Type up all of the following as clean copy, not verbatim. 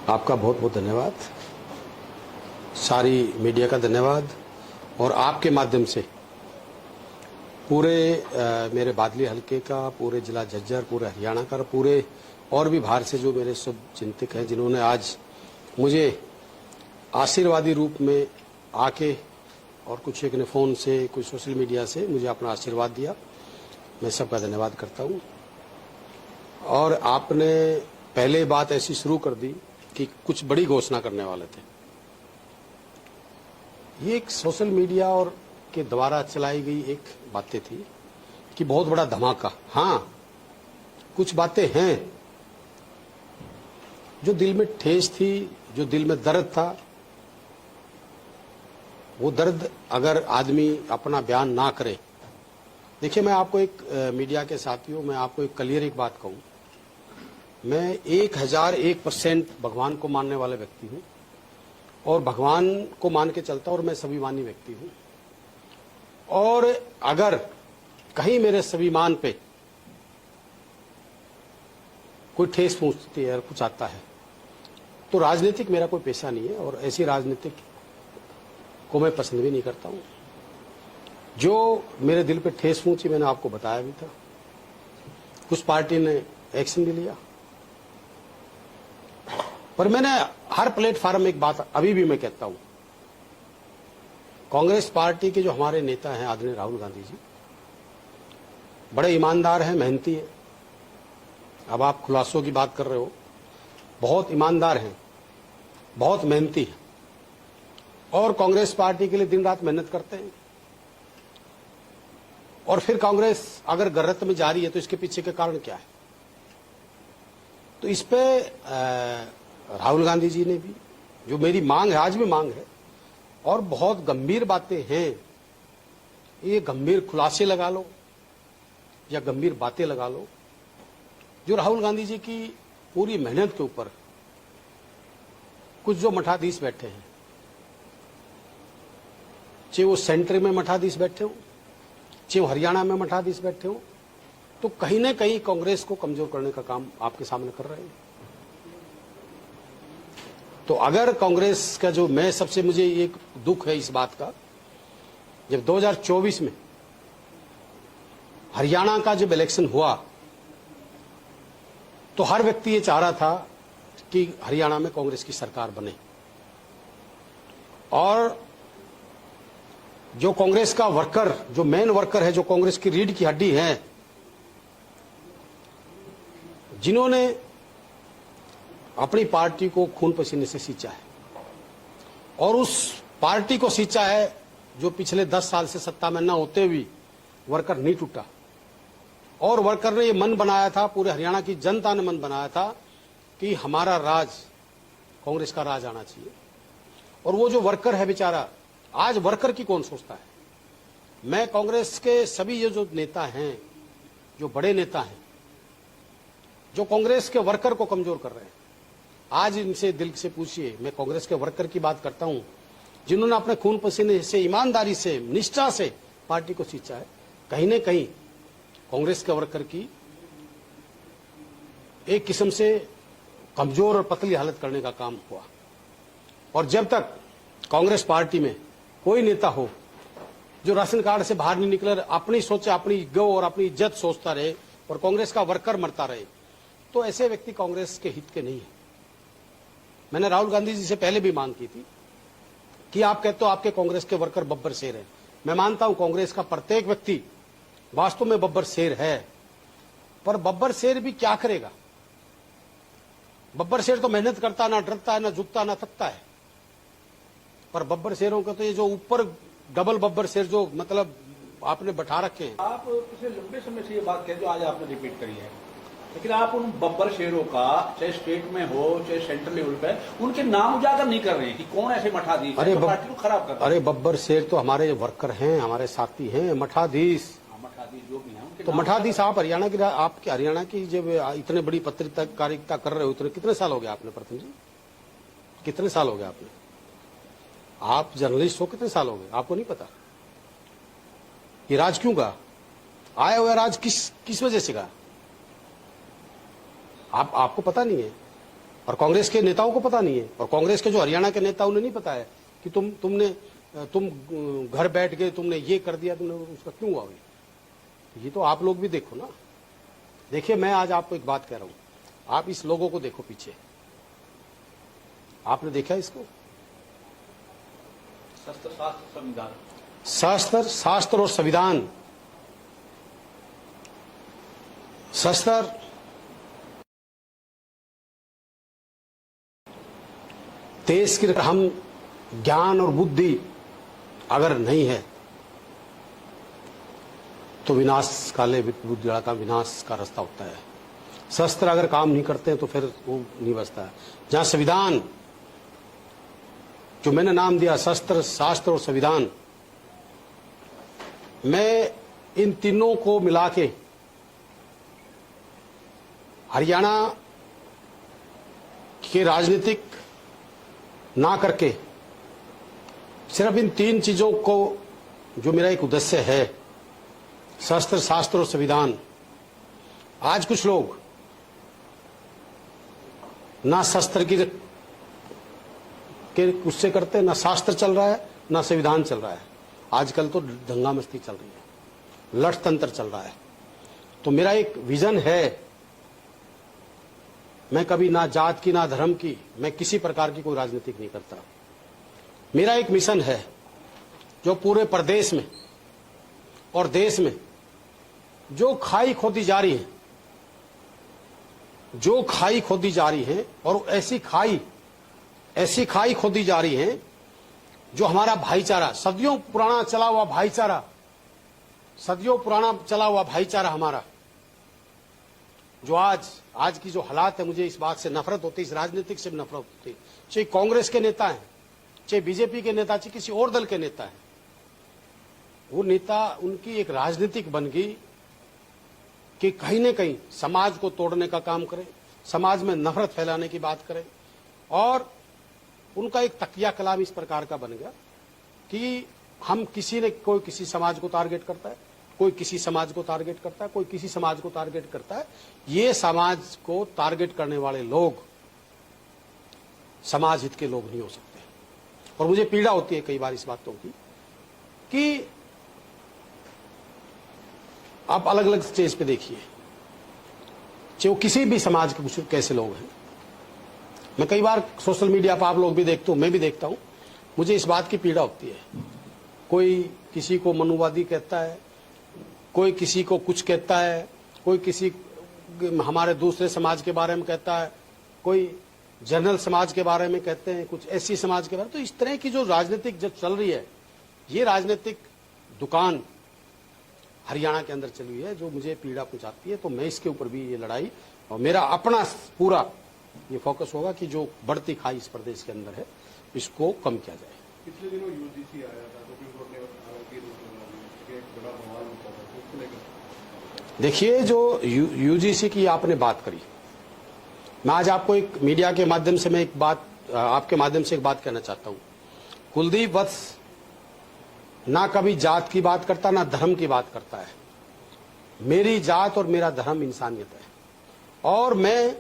आपका बहुत बहुत धन्यवाद, सारी मीडिया का धन्यवाद और आपके माध्यम से पूरे मेरे बादली हलके का, पूरे जिला झज्जर, पूरे हरियाणा का, पूरे और भी बाहर से जो मेरे शुभ चिंतक हैं जिन्होंने आज मुझे आशीर्वादी रूप में आके और कुछ एक ने फोन से, कुछ सोशल मीडिया से मुझे अपना आशीर्वाद दिया, मैं सबका धन्यवाद करता हूँ। और आपने पहले बात ऐसी शुरू कर दी कि कुछ बड़ी घोषणा करने वाले थे। ये एक सोशल मीडिया और के द्वारा चलाई गई एक बातें थी कि बहुत बड़ा धमाका। हाँ, कुछ बातें हैं जो दिल में ठेस थी, जो दिल में दर्द था। वो दर्द अगर आदमी अपना बयान ना करे, देखिए मैं आपको एक मीडिया के साथियों, मैं आपको एक क्लियर एक बात कहूं, मैं 1001% भगवान को मानने वाले व्यक्ति हूं और भगवान को मान के चलता और मैं स्वाभिमानी व्यक्ति हूं। और अगर कहीं मेरे स्वाभिमान पे कोई ठेस पहुंचती है, कुछ आता है, तो राजनीतिक मेरा कोई पेशा नहीं है और ऐसी राजनीतिक को मैं पसंद भी नहीं करता हूं। जो मेरे दिल पे ठेस पहुंची मैंने आपको बताया भी था, कुछ पार्टी ने एक्शन भी लिया, पर मैंने हर प्लेटफार्म में एक बात अभी भी मैं कहता हूं, कांग्रेस पार्टी के जो हमारे नेता हैं आदरणीय राहुल गांधी जी बड़े ईमानदार हैं, मेहनती है। अब आप खुलासों की बात कर रहे हो, बहुत ईमानदार हैं, बहुत मेहनती हैं और कांग्रेस पार्टी के लिए दिन रात मेहनत करते हैं। और फिर कांग्रेस अगर गलत में जा रही है तो इसके पीछे के कारण क्या है? तो इस पे राहुल गांधी जी ने भी, जो मेरी मांग है, आज भी मांग है और बहुत गंभीर बातें हैं, ये गंभीर खुलासे लगा लो या गंभीर बातें लगा लो, जो राहुल गांधी जी की पूरी मेहनत के ऊपर कुछ जो मठाधीश बैठे हैं, चाहे वो सेंटर में मठाधीश बैठे हो, चाहे वो हरियाणा में मठाधीश बैठे हो, तो कहीं ना कहीं कांग्रेस को कमजोर करने का काम आपके सामने कर रहे हैं। तो अगर कांग्रेस का जो, मैं सबसे, मुझे एक दुख है इस बात का, जब 2024 में हरियाणा का जब इलेक्शन हुआ तो हर व्यक्ति ये चाह रहा था कि हरियाणा में कांग्रेस की सरकार बने और जो कांग्रेस का वर्कर, जो मेन वर्कर है, जो कांग्रेस की रीढ़ की हड्डी है, जिन्होंने अपनी पार्टी को खून पसीने से सींचा है और उस पार्टी को सींचा है जो पिछले 10 साल से सत्ता में न होते हुए वर्कर नहीं टूटा। और वर्कर ने ये मन बनाया था, पूरे हरियाणा की जनता ने मन बनाया था कि हमारा राज, कांग्रेस का राज आना चाहिए। और वो जो वर्कर है बेचारा, आज वर्कर की कौन सोचता है? मैं कांग्रेस के सभी ये जो नेता हैं, जो बड़े नेता हैं, जो कांग्रेस के वर्कर को कमजोर कर रहे हैं, आज इनसे दिल से पूछिए। मैं कांग्रेस के वर्कर की बात करता हूं, जिन्होंने अपने खून पसीने से, ईमानदारी से, निष्ठा से पार्टी को सींचा है। कहीं न कहीं कांग्रेस के वर्कर की एक किस्म से कमजोर और पतली हालत करने का काम हुआ। और जब तक कांग्रेस पार्टी में कोई नेता हो जो राशन कार्ड से बाहर नहीं निकले, अपनी सोचे, अपनी गौ और अपनी इज्जत सोचता रहे और कांग्रेस का वर्कर मरता रहे, तो ऐसे व्यक्ति कांग्रेस के हित के नहीं है। मैंने राहुल गांधी जी से पहले भी मांग की थी कि आप कहते हो आपके कांग्रेस के वर्कर बब्बर शेर हैं। मैं मानता हूं कांग्रेस का प्रत्येक व्यक्ति वास्तव में बब्बर शेर है, पर बब्बर शेर भी क्या करेगा? बब्बर शेर तो मेहनत करता, ना डरता है, ना झुकता, ना थकता है। पर बब्बर शेरों का तो ये जो ऊपर डबल बब्बर शेर जो मतलब आपने बैठा रखे हैं। आप पिछले लंबे समय से ये बात कह, जो आज आपने रिपीट करी है, लेकिन आप उन बब्बर शेरों का, चाहे स्टेट में हो चाहे सेंट्रल लेवल पे, उनके नाम उजागर नहीं कर रहे हैं कि कौन ऐसे मठाधीश है जो पार्टी को खराब कर रहे हैं। अरे बब्बर शेर तो हमारे वर्कर हैं, हमारे साथी हैं। मठाधीश, मठाधीश जो भी हैं, तो मठाधीश आप हरियाणा की, आपके हरियाणा की जब इतने बड़ी पत्रकारिता कर रहे हो, तो कितने साल हो गए आपने? प्रथम जी, कितने साल हो गए आपने? आप जर्नलिस्ट हो, कितने साल हो गए? आपको नहीं पता ये राज क्यों गा? आया हुआ राज किस वजह से गा? आपको पता नहीं है, और कांग्रेस के नेताओं को पता नहीं है, और कांग्रेस के जो हरियाणा के नेता उन्हें नहीं पता है कि तुम घर बैठ गए, तुमने ये कर दिया, तुमने उसका क्यों हुआ? ये तो आप लोग भी देखो ना। देखिए, मैं आज आपको एक बात कह रहा हूं, आप इस लोगों को देखो पीछे, आपने देखा इसको? शस्त्र शास्त्र संविधान, शास्त्र और संविधान। शस्त्र देश की हम ज्ञान और बुद्धि अगर नहीं है तो विनाश काले बुद्धिड़ा का विनाश का रास्ता होता है। शस्त्र अगर काम नहीं करते हैं तो फिर वो नहीं बचता है। जहां संविधान, जो मैंने नाम दिया, शस्त्र, शास्त्र और संविधान, मैं इन तीनों को मिला के हरियाणा के राजनीतिक ना करके सिर्फ इन तीन चीजों को, जो मेरा एक उद्देश्य है, शस्त्र, शास्त्र और संविधान। आज कुछ लोग ना शस्त्र के उससे करते, ना शास्त्र चल रहा है, ना संविधान चल रहा है। आजकल तो दंगा मस्ती चल रही है, लठ तंत्र चल रहा है। तो मेरा एक विजन है, मैं कभी ना जात की ना धर्म की, मैं किसी प्रकार की कोई राजनीतिक नहीं करता। मेरा एक मिशन है जो पूरे प्रदेश में और देश में जो खाई खोदी जा रही है, जो खाई खोदी जा रही है, और ऐसी खाई खोदी जा रही है जो हमारा भाईचारा, सदियों पुराना चला हुआ भाईचारा, सदियों पुराना चला हुआ भाईचारा हमारा, जो आज की जो हालात है, मुझे इस बात से नफरत होती है, इस राजनीतिक से भी नफरत होती है। चाहे कांग्रेस के नेता हैं, चाहे बीजेपी के नेता, चाहे किसी और दल के नेता हैं, वो नेता, उनकी एक राजनीतिक बन गई कि कहीं न कहीं समाज को तोड़ने का काम करे, समाज में नफरत फैलाने की बात करे, और उनका एक तकिया कलाम इस प्रकार का बन गया कि हम कोई किसी समाज को टारगेट करता है, कोई किसी समाज को टारगेट करता है, कोई किसी समाज को टारगेट करता है। ये समाज को टारगेट करने वाले लोग समाज हित के लोग नहीं हो सकते। और मुझे पीड़ा होती है कई बार इस बातों की कि आप अलग अलग स्टेज पे देखिए, चाहे वो किसी भी समाज के कुछ कैसे लोग हैं। मैं कई बार सोशल मीडिया पर, आप लोग भी देखते हो, मैं भी देखता हूं, मुझे इस बात की पीड़ा होती है। कोई किसी को मनुवादी कहता है, कोई किसी को कुछ कहता है, कोई किसी हमारे दूसरे समाज के बारे में कहता है, कोई जनरल समाज के बारे में कहते हैं, कुछ ऐसी समाज के बारे में। तो इस तरह की जो राजनीतिक जब चल रही है, ये राजनीतिक दुकान हरियाणा के अंदर चली हुई है, जो मुझे पीड़ा पहुंचाती है। तो मैं इसके ऊपर भी ये लड़ाई, और मेरा अपना पूरा ये फोकस होगा कि जो बढ़ती खाई इस प्रदेश के अंदर है, इसको कम किया जाए। पिछले दिनों यूजीसी आया था, सुप्रीम कोर्ट ने एक बड़ा बवाल उठा था, उसको लेकर देखिए, जो यूजीसी की आपने बात करी, मैं आज आपको एक मीडिया के माध्यम से मैं एक बात, आपके माध्यम से एक बात कहना चाहता हूं। कुलदीप वत्स ना कभी जात की बात करता, ना धर्म की बात करता है। मेरी जात और मेरा धर्म इंसानियत है, और मैं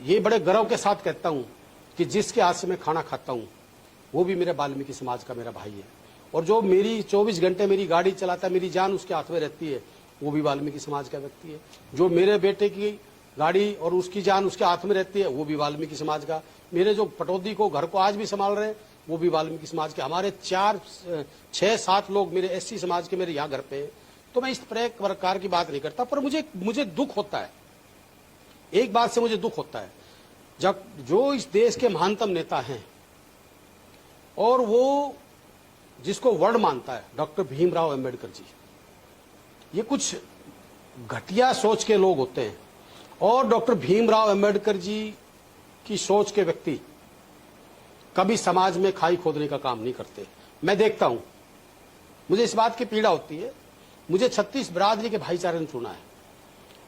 ये बड़े गर्व के साथ कहता हूं कि जिसके हाथ से मैं खाना खाता हूं वो भी मेरे वाल्मीकि समाज का मेरा भाई है, और जो मेरी 24 घंटे मेरी गाड़ी चलाता है, मेरी जान उसके हाथ में रहती है, वो भी वाल्मीकि समाज का व्यक्ति है। जो मेरे बेटे की गाड़ी और उसकी जान उसके हाथ में रहती है, वो भी वाल्मीकि समाज का। मेरे जो पटौदी को, घर को आज भी संभाल रहे हैं, वो भी वाल्मीकि समाज के। हमारे 6-7 लोग मेरे एससी समाज के मेरे यहाँ घर पे। तो मैं इस प्रकार की बात नहीं करता, पर मुझे दुख होता है, एक बात से मुझे दुख होता है, जब जो इस देश के महानतम नेता हैं और वो जिसको वर्ड मानता है, डॉक्टर भीमराव अंबेडकर जी, ये कुछ घटिया सोच के लोग होते हैं, और डॉक्टर भीमराव अंबेडकर जी की सोच के व्यक्ति कभी समाज में खाई खोदने का काम नहीं करते। मैं देखता हूं, मुझे इस बात की पीड़ा होती है। मुझे 36 बिरादरी के भाईचारे ने चुना है,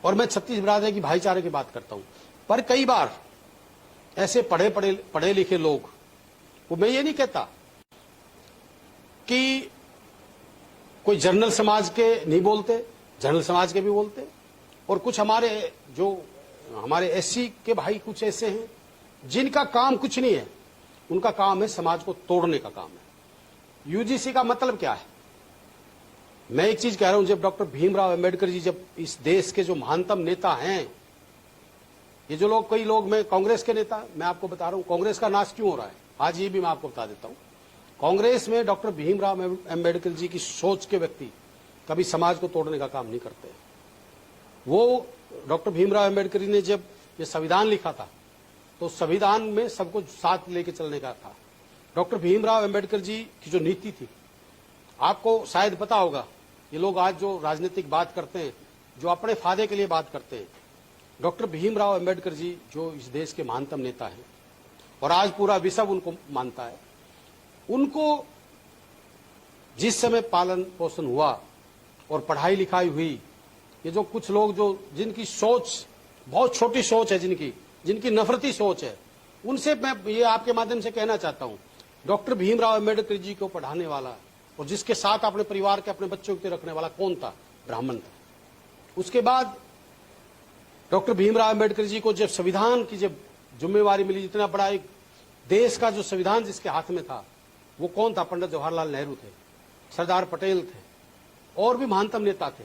और मैं 36 बिरादरी की भाईचारे की बात करता हूं, पर कई बार ऐसे पढ़े लिखे लोग, वो मैं ये नहीं कहता कि कोई जनरल समाज के नहीं बोलते, जनरल समाज के भी बोलते, और कुछ हमारे जो हमारे एससी के भाई कुछ ऐसे हैं जिनका काम कुछ नहीं है, उनका काम है समाज को तोड़ने का काम है। यूजीसी का मतलब क्या है? मैं एक चीज कह रहा हूं, जब डॉक्टर भीमराव अंबेडकर जी, जब इस देश के जो महानतम नेता हैं, ये जो लोग, कई लोग, मैं कांग्रेस के नेता, मैं आपको बता रहा हूं कांग्रेस का नाश क्यों हो रहा है आज, ये भी मैं आपको बता देता हूं। कांग्रेस में डॉक्टर भीमराव अंबेडकर जी की सोच के व्यक्ति कभी समाज को तोड़ने का काम नहीं करते। वो डॉक्टर भीमराव अंबेडकर जी ने जब ये संविधान लिखा था तो संविधान में सबको साथ लेके चलने का था। डॉक्टर भीमराव अंबेडकर जी की जो नीति थी, आपको शायद पता होगा, ये लोग आज जो राजनीतिक बात करते हैं, जो अपने फायदे के लिए बात करते हैं, डॉक्टर भीमराव अंबेडकर जी जो इस देश के महानतम नेता हैं और आज पूरा विश्व उनको मानता है, उनको जिस समय पालन पोषण हुआ और पढ़ाई लिखाई हुई, ये जो कुछ लोग जो जिनकी सोच बहुत छोटी सोच है, जिनकी नफरती सोच है, उनसे मैं ये आपके माध्यम से कहना चाहता हूं, डॉक्टर भीमराव अंबेडकर जी को पढ़ाने वाला और जिसके साथ अपने परिवार के, अपने बच्चों को रखने वाला कौन था? ब्राह्मण था। उसके बाद डॉक्टर भीमराव अंबेडकर जी को जब संविधान की जब जिम्मेवारी मिली, इतना बड़ा एक देश का जो संविधान जिसके हाथ में था, वो कौन था? पंडित जवाहरलाल नेहरू थे, सरदार पटेल थे और भी महानतम नेता थे।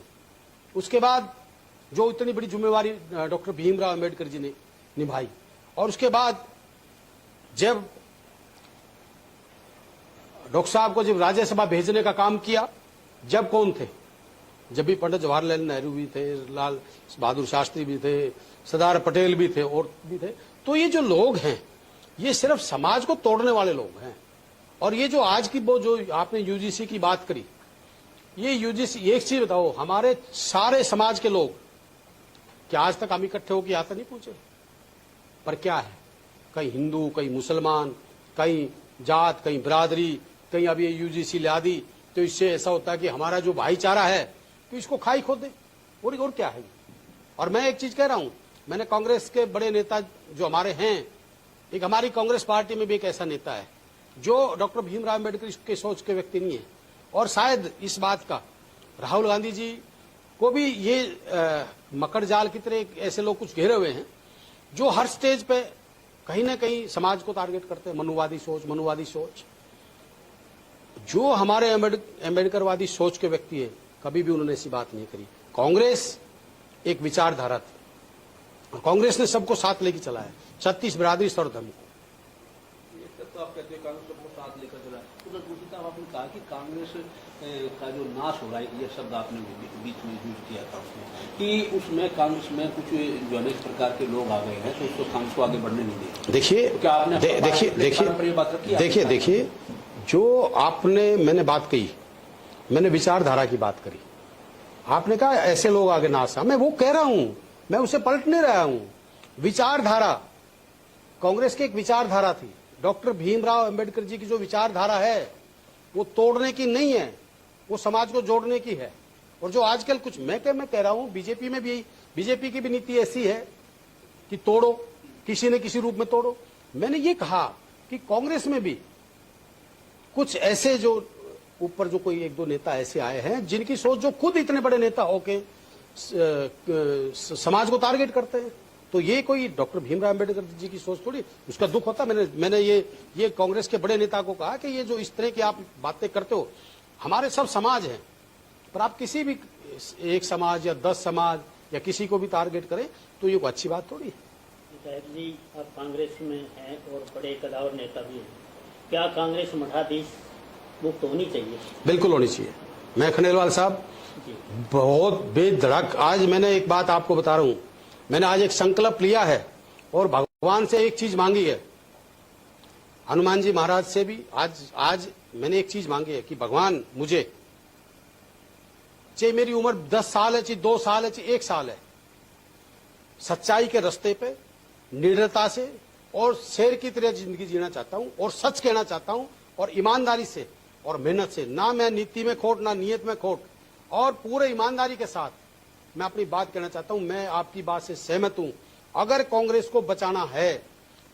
उसके बाद जो इतनी बड़ी जिम्मेवारी डॉक्टर भीमराव अंबेडकर जी ने निभाई, और उसके बाद जब डॉक्टर साहब को जब राज्यसभा भेजने का काम किया, जब कौन थे? जब भी पंडित जवाहरलाल नेहरू भी थे, लाल बहादुर शास्त्री भी थे, सरदार पटेल भी थे और भी थे। तो ये जो लोग हैं, ये सिर्फ समाज को तोड़ने वाले लोग हैं। और ये जो आज की वो जो आपने यूजीसी की बात करी, ये यूजीसी, एक चीज बताओ, हमारे सारे समाज के लोग क्या आज तक हम इकट्ठे होकर आता नहीं पूछे? पर क्या है, कहीं हिंदू, कहीं मुसलमान, कहीं जात, कहीं बिरादरी, कहीं अब ये यूजीसी ला दी, तो इससे ऐसा होता है कि हमारा जो भाईचारा है तो इसको खाई खो दे, और क्या है। और मैं एक चीज कह रहा हूं, मैंने कांग्रेस के बड़े नेता जो हमारे हैं, एक हमारी कांग्रेस पार्टी में भी एक ऐसा नेता है जो डॉक्टर भीमराव अंबेडकर के सोच के व्यक्ति नहीं है, और शायद इस बात का राहुल गांधी जी को भी ये मकर जाल की तरह ऐसे लोग कुछ घेरे हुए हैं जो हर स्टेज पे कहीं ना कहीं समाज को टारगेट करते हैं। मनुवादी सोच, जो हमारे अंबेडकरवादी सोच के व्यक्ति है, कभी भी उन्होंने ऐसी बात नहीं करी। कांग्रेस एक विचारधारा थी, कांग्रेस ने सबको साथ लेके चला है, 36 बिरादरी और धर्म को। तो आप कहते हैं कांग्रेस सबको साथ लेकर चला है, तो दूसरी तरफ आपने कहा कि कांग्रेस का जो नाश हो रहा है, ये शब्द आपने बीच में यूज किया था उसमें, कि उसमें कांग्रेस में कुछ जो है इस प्रकार के लोग आ गए हैं, तो उसको कांग्रेस को आगे बढ़ने नहीं दिए। देखिए, क्या आपने देखिए, जो आपने, मैंने बात कही, मैंने विचारधारा की बात करी, आपने कहा ऐसे लोग आगे नाश, मैं वो कह रहा हूं, मैं उसे पलट नहीं रहा हूं। विचारधारा, कांग्रेस की एक विचारधारा थी, डॉक्टर भीमराव अंबेडकर जी की जो विचारधारा है वो तोड़ने की नहीं है, वो समाज को जोड़ने की है। और जो आजकल कुछ मैं कह रहा हूं, बीजेपी में भी, बीजेपी की भी नीति ऐसी है कि तोड़ो, किसी न किसी रूप में तोड़ो। मैंने ये कहा कि कांग्रेस में भी कुछ ऐसे जो ऊपर जो कोई एक दो नेता ऐसे आए हैं जिनकी सोच, जो खुद इतने बड़े नेता होके समाज को टारगेट करते हैं। तो ये कोई डॉक्टर भीमराव अंबेडकर जी की सोच थोड़ी, उसका दुख होता। मैंने ये कांग्रेस के बड़े नेता को कहा कि ये जो इस तरह की आप बातें करते हो, हमारे सब समाज हैं, पर आप किसी भी एक समाज या 10 समाज या किसी को भी टारगेट करें तो ये कोई अच्छी बात थोड़ी है। साहब जी, आप कांग्रेस में हैं और बड़े कदावर नेता भी हैं, क्या कांग्रेस मठाधीश मुक्त होनी चाहिए? बिल्कुल होनी चाहिए। मैं खंडेलवाल साहब बहुत बेधड़क, आज मैंने एक बात आपको बता रहा हूं, मैंने आज एक संकल्प लिया है और भगवान से एक चीज मांगी है, हनुमान जी महाराज से भी आज मैंने एक चीज मांगी है कि भगवान मुझे, चाहे मेरी उम्र 10 साल है, चाहे 2 साल है, चाहे 1 साल है, सच्चाई के रास्ते पे निडरता से और शेर की तरह जिंदगी जीना चाहता हूं और सच कहना चाहता हूं और ईमानदारी से और मेहनत से, ना मैं नीति में खोट ना नीयत में खोट, और पूरे ईमानदारी के साथ मैं अपनी बात कहना चाहता हूं। मैं आपकी बात से सहमत हूं, अगर कांग्रेस को बचाना है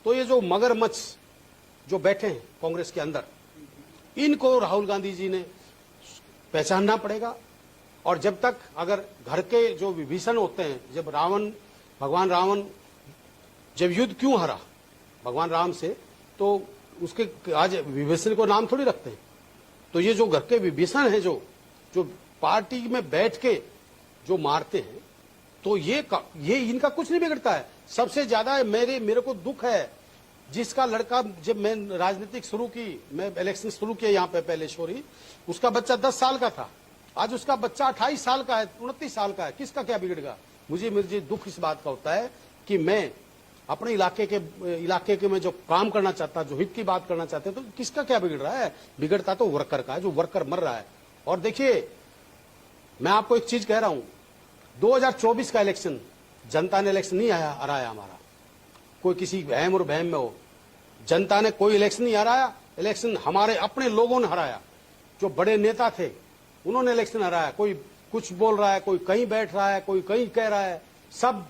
तो ये जो मगरमच्छ जो बैठे हैं कांग्रेस के अंदर, इनको राहुल गांधी जी ने पहचानना पड़ेगा। और जब तक अगर घर के जो विभीषण होते हैं, जब भगवान रावण जब युद्ध क्यों हारा भगवान राम से, तो उसके आज विभीषण को नाम थोड़ी रखते हैं। तो ये जो घर के विभीषण हैं, जो पार्टी में बैठ के जो मारते हैं, तो ये इनका कुछ नहीं बिगड़ता है। सबसे ज्यादा मेरे को दुख है जिसका लड़का, जब मैं राजनीतिक शुरू की, मैं इलेक्शन शुरू किया यहाँ पे पहले शोरी, उसका बच्चा 10 साल का था, आज उसका बच्चा 28 साल का है, 29 साल का है। किसका क्या बिगड़ेगा? मुझे दुख इस बात का होता है कि मैं अपने इलाके के में जो काम करना चाहता, जो हित की बात करना चाहते, तो किसका क्या बिगड़ रहा है? बिगड़ता तो वर्कर का है, जो वर्कर मर रहा है। और देखिए, मैं आपको एक चीज कह रहा हूं, 2024 का इलेक्शन, जनता ने इलेक्शन नहीं हराया हमारा, कोई किसी वहम और बहम में हो, जनता ने कोई इलेक्शन नहीं हराया, इलेक्शन हमारे अपने लोगों ने हराया। जो बड़े नेता थे उन्होंने इलेक्शन हराया। कोई कुछ बोल रहा है, कोई कहीं बैठ रहा है, कोई कहीं कह रहा है, सब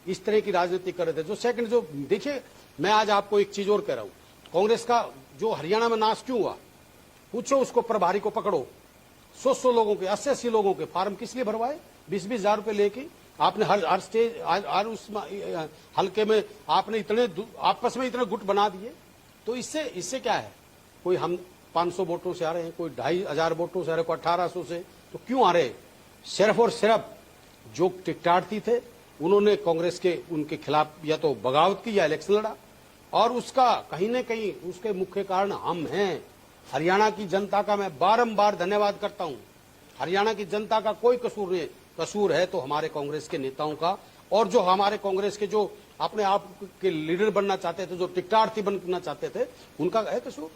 इस तरह की राजनीति कर रहे थे। जो देखिए, मैं आज आपको एक चीज और कह रहा हूं, कांग्रेस का जो हरियाणा में नाश क्यों हुआ, पूछो उसको, प्रभारी को पकड़ो, 100 लोगों के, 80 लोगों के फार्म किस लिए भरवाए? 20 हजार रुपए लेके आपने हर स्टेज, हर उस हल्के में आपने इतने आपस में इतने गुट बना दिए। तो इससे क्या है? कोई हम 500 वोटों से आ रहे हैं, कोई 2500 वोटों से आ रहे हैं, कोई 1800 से, तो क्यों आ रहे हैं? सिर्फ और सिर्फ जो टिकटार्थी थे उन्होंने कांग्रेस के उनके खिलाफ या तो बगावत की या इलेक्शन लड़ा, और उसका कहीं न कहीं उसके मुख्य कारण हम हैं। हरियाणा की जनता का मैं बारंबार धन्यवाद करता हूं। हरियाणा की जनता का कोई कसूर नहीं, कसूर है तो हमारे कांग्रेस के नेताओं का, और जो हमारे कांग्रेस के जो अपने आप के लीडर बनना चाहते थे, जो टिकटार्थी बनना चाहते थे, उनका है कसूर।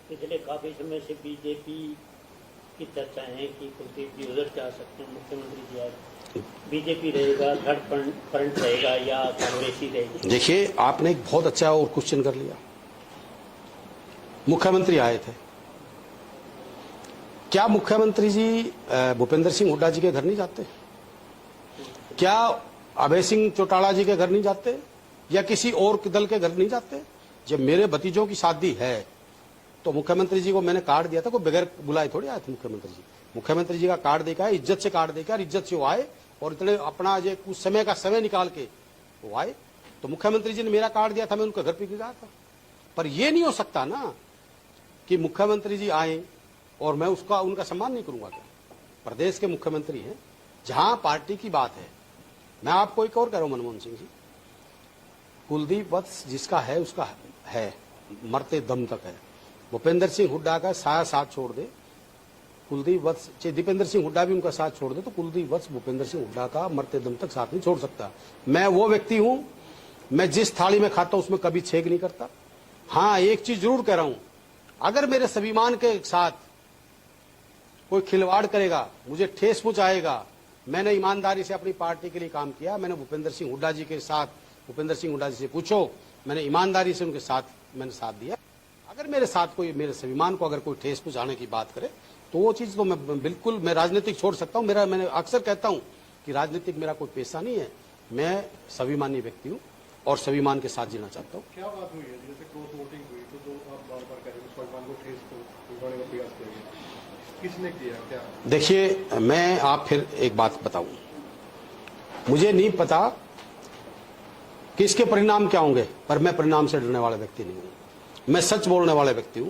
पिछले काफी समय से बीजेपी की चर्चा है कि कुलदीप जी उधर जा सकते हैं, मुख्यमंत्री जी आज बीजेपी रहेगा, थर्ड फ्रंट रहेगा या कांग्रेस ही रहेगी? देखिए, आपने एक बहुत अच्छा और क्वेश्चन कर लिया। मुख्यमंत्री आए थे, क्या मुख्यमंत्री जी भूपेंद्र सिंह हुड्डा जी के घर नहीं जाते? क्या अभय सिंह चौटाला जी के घर नहीं जाते? या किसी और दल के घर नहीं जाते? जब मेरे भतीजों की शादी है तो मुख्यमंत्री जी को मैंने कार्ड दिया था, कोई बगैर बुलाए थोड़ी आए थे मुख्यमंत्री जी। मुख्यमंत्री जी का कार्ड देखा है, इज्जत से कार्ड देखा, इज्जत से वो आए, और इतने अपना जो कुछ समय का समय निकाल के वो आए। तो मुख्यमंत्री जी ने मेरा कार्ड दिया था, मैं उनके घर पे गया था। पर ये नहीं हो सकता ना कि मुख्यमंत्री जी आए और मैं उनका सम्मान नहीं करूंगा। क्या प्रदेश के मुख्यमंत्री हैं, जहां पार्टी की बात है। मैं आपको एक और कह रहा हूं मनमोहन सिंह जी, कुलदीप वत्स जिसका है उसका है, मरते दम तक है। भूपेंद्र सिंह हुड्डा का साथ छोड़ दे, कुलदीप वत्स, दीपेंद्र सिंह हुड्डा भी उनका साथ छोड़ दे, तो कुलदीप वत्स भूपेंद्र सिंह हुड्डा का मरते दम तक साथ नहीं छोड़ सकता। मैं वो व्यक्ति हूं, मैं जिस थाली में खाता हूं उसमें कभी छेद नहीं करता। हां, एक चीज जरूर कह रहा हूं, अगर मेरे स्वाभिमान के साथ कोई खिलवाड़ करेगा, मुझे ठेस पहुंचाएगा, मैंने ईमानदारी से अपनी पार्टी के लिए काम किया। मैंने भूपेंद्र सिंह हुड्डा जी के साथ, भूपेंद्र सिंह हुड्डा जी से पूछो, मैंने ईमानदारी से उनके साथ मैंने साथ दिया। अगर मेरे साथ कोई, मेरे स्वाभिमान को अगर कोई ठेस पहुंचाने की बात करे, तो वो चीज तो मैं राजनीतिक छोड़ सकता हूं। मैंने अक्सर कहता हूं कि राजनीतिक मेरा कोई पेशा नहीं है, मैं स्वाभिमानी व्यक्ति हूं और स्वाभिमान के साथ जीना चाहता हूं। क्या बात हुई है? जैसे क्रॉस वोटिंग हुई तो आप बार-बार कह रहे हैं स्वाभिमान को ठेस पहुंचाने का प्रयास करेंगे, किसने किया क्या? देखिए, मैं आप फिर एक बात बताऊं, मुझे नहीं पता कि इसके परिणाम क्या होंगे, पर मैं परिणाम से डरने वाला व्यक्ति नहीं हूं, मैं सच बोलने वाला व्यक्ति हूं।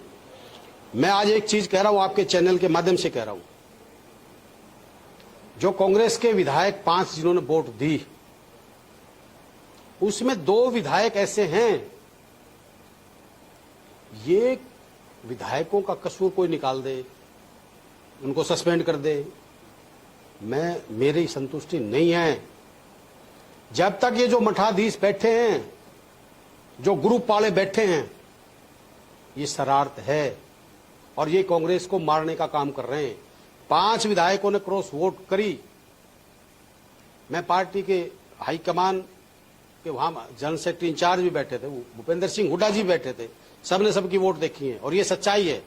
मैं आज एक चीज कह रहा हूं, आपके चैनल के माध्यम से कह रहा हूं, जो कांग्रेस के विधायक 5 जिन्होंने वोट दी, उसमें 2 विधायक ऐसे हैं, ये विधायकों का कसूर कोई निकाल दे, उनको सस्पेंड कर दे, मेरी संतुष्टि नहीं है। जब तक ये जो मठाधीश बैठे हैं, जो ग्रुप वाले बैठे हैं, ये शरारत है और ये कांग्रेस को मारने का काम कर रहे हैं। 5 विधायकों ने क्रॉस वोट करी। मैं पार्टी के हाईकमान के वहां जनरल सेक्रेटरी इंचार्ज भी बैठे थे, भूपेंद्र सिंह हुड्डा जी बैठे थे, सबने सबकी वोट देखी है और ये सच्चाई है।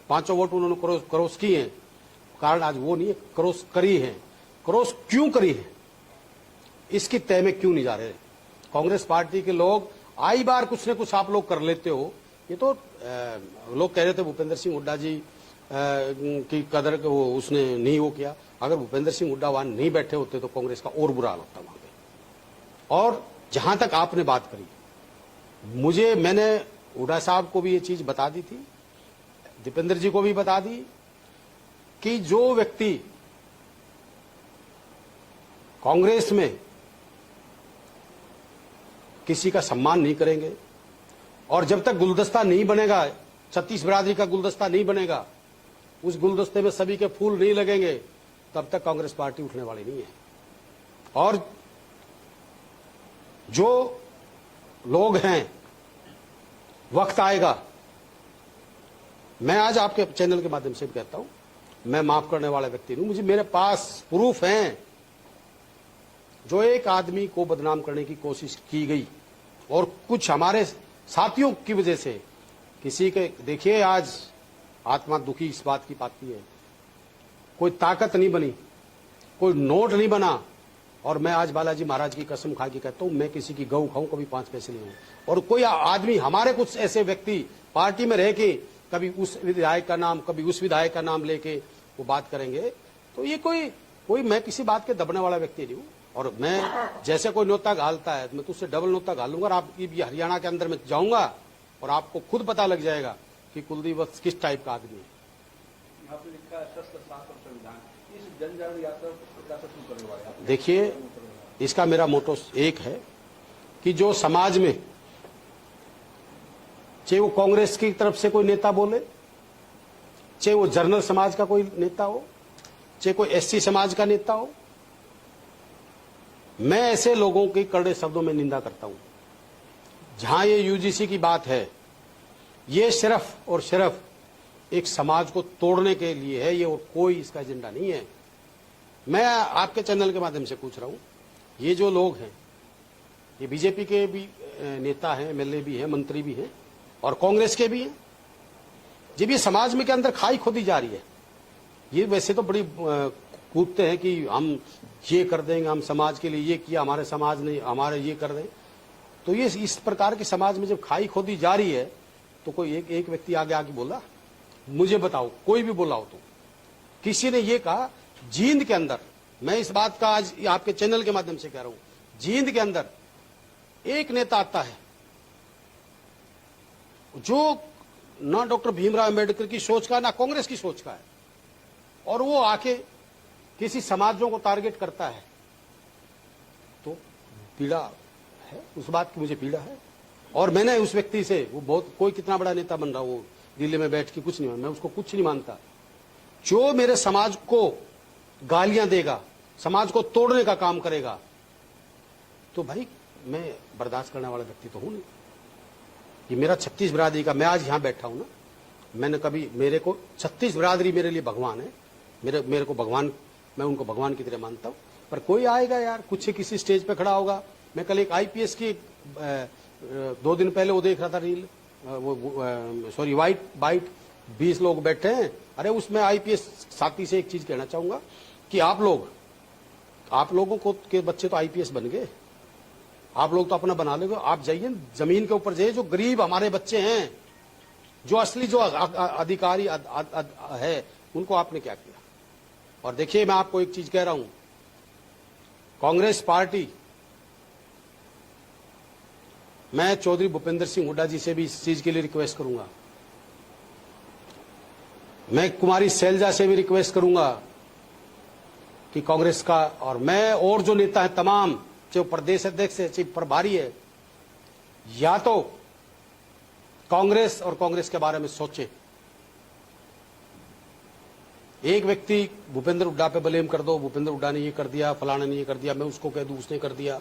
5 वोट उन्होंने क्रॉस किए हैं। कारण आज वो नहीं है, क्रॉस करी है। क्रॉस क्यों करी है, इसकी तय में क्यों नहीं जा रहे? कांग्रेस पार्टी के लोग आई बार कुछ न कुछ आप लोग कर लेते हो। ये तो लोग कह रहे थे भूपेंद्र सिंह हुड्डा जी की कदर वो उसने नहीं वो किया। अगर भूपेंद्र सिंह हुड्डा वहां नहीं बैठे होते तो कांग्रेस का और बुरा हाल होता वहां पे। और जहां तक आपने बात करी, मैंने हुड्डा साहब को भी ये चीज बता दी थी, दीपेंद्र जी को भी बता दी कि जो व्यक्ति कांग्रेस में किसी का सम्मान नहीं करेंगे और जब तक गुलदस्ता नहीं बनेगा, छत्तीस बिरादरी का गुलदस्ता नहीं बनेगा, उस गुलदस्ते में सभी के फूल नहीं लगेंगे, तब तक कांग्रेस पार्टी उठने वाली नहीं है। और जो लोग हैं, वक्त आएगा, मैं आज आपके चैनल के माध्यम से भी कहता हूं, मैं माफ करने वाला व्यक्ति नहीं। मेरे पास प्रूफ हैं, जो एक आदमी को बदनाम करने की कोशिश की गई और कुछ हमारे साथियों की वजह से किसी के, देखिए आज आत्मा दुखी इस बात की पाती है, कोई ताकत नहीं बनी, कोई नोट नहीं बना, और मैं आज बालाजी महाराज की कसम खा के कहता हूं, मैं किसी की गऊ खाऊं, कभी 5 पैसे नहीं हूं। और कोई आदमी, हमारे कुछ ऐसे व्यक्ति पार्टी में रह के कभी उस विधायक का नाम, कभी उस विधायक का नाम लेके वो बात करेंगे, तो ये कोई मैं किसी बात के दबने वाला व्यक्ति नहीं हूं। और मैं जैसे कोई नोता घालता है, मैं तो उससे डबल नोता घालूंगा और आपकी हरियाणा के अंदर में जाऊंगा और आपको खुद पता लग जाएगा कि कुलदीप वत्स किस टाइप का आदमी है। आपने लिखा है सशस्त्र शासन और संविधान, इस जन जागरण यात्रा को शुरू करने वाले आप? देखिए, इसका मेरा मोटो एक है कि जो समाज में, चाहे वो कांग्रेस की तरफ से कोई नेता बोले, चाहे वो जर्नल समाज का कोई नेता हो, चाहे कोई एससी समाज का नेता हो, मैं ऐसे लोगों की कड़े शब्दों में निंदा करता हूं। जहां ये यूजीसी की बात है, ये सिर्फ और सिर्फ एक समाज को तोड़ने के लिए है, ये और कोई इसका एजेंडा नहीं है। मैं आपके चैनल के माध्यम से पूछ रहा हूं, ये जो लोग हैं, ये बीजेपी के भी नेता हैं, एमएलए भी हैं, मंत्री भी हैं और कांग्रेस के भी हैं। जब ये समाज में के अंदर खाई खोदी जा रही है, ये वैसे तो बड़ी कूदते हैं कि हम ये कर देंगे, हम समाज के लिए ये किया, हमारे समाज ने हमारे ये कर दें। तो ये इस प्रकार के समाज में जब खाई खोदी जा रही है, तो कोई एक व्यक्ति आगे बोला, मुझे बताओ, कोई भी बोला हो तो, किसी ने ये कहा जींद के अंदर, मैं इस बात का आज आपके चैनल के माध्यम से कह रहा हूं, जींद के अंदर एक नेता आता है जो ना डॉक्टर भीमराव अंबेडकर की सोच का, ना कांग्रेस की सोच का है, और वो आके किसी समाजों को टारगेट करता है, तो पीड़ा है, उस बात की मुझे पीड़ा है। और मैंने उस व्यक्ति से, वो बहुत, कोई कितना बड़ा नेता बन रहा, वो दिल्ली में बैठ के कुछ नहीं, मैं उसको कुछ नहीं मानता। जो मेरे समाज को गालियां देगा, समाज को तोड़ने का काम करेगा, तो भाई मैं बर्दाश्त करने वाला व्यक्ति तो हूं नहीं। ये मेरा 36 बिरादरी का, मैं आज यहां बैठा हूं ना, मैंने कभी, मेरे को 36 बिरादरी मेरे लिए भगवान है, मेरे को भगवान, मैं उनको भगवान की तरह मानता हूं। पर कोई आएगा यार, कुछ किसी स्टेज पे खड़ा होगा। मैं कल एक आईपीएस की 2 दिन पहले वो देख रहा था रील, सॉरी वाइट 20 लोग बैठे हैं। अरे उसमें आईपीएस साथी से एक चीज कहना चाहूंगा कि आप लोगों को के बच्चे तो आईपीएस बन गए, आप लोग तो अपना बना लोगे। आप जाइए जमीन के ऊपर जाइए, जो गरीब हमारे बच्चे हैं, जो असली जो अधिकारी है, उनको आपने क्या किया। और देखिए, मैं आपको एक चीज कह रहा हूं, कांग्रेस पार्टी, मैं चौधरी भूपेंद्र सिंह हुड्डा जी से भी इस चीज के लिए रिक्वेस्ट करूंगा, मैं कुमारी शैलजा से भी रिक्वेस्ट करूंगा कि कांग्रेस का, और मैं और जो नेता है तमाम, चाहे प्रदेश अध्यक्ष है, चाहे प्रभारी है, या तो कांग्रेस और कांग्रेस के बारे में सोचे। एक व्यक्ति भूपेंद्र हुड्डा पे ब्लेम कर दो, भूपेंद्र हुड्डा ने ये कर दिया, फलाने ने ये कर दिया, मैं उसको कह दूं उसने कर दिया,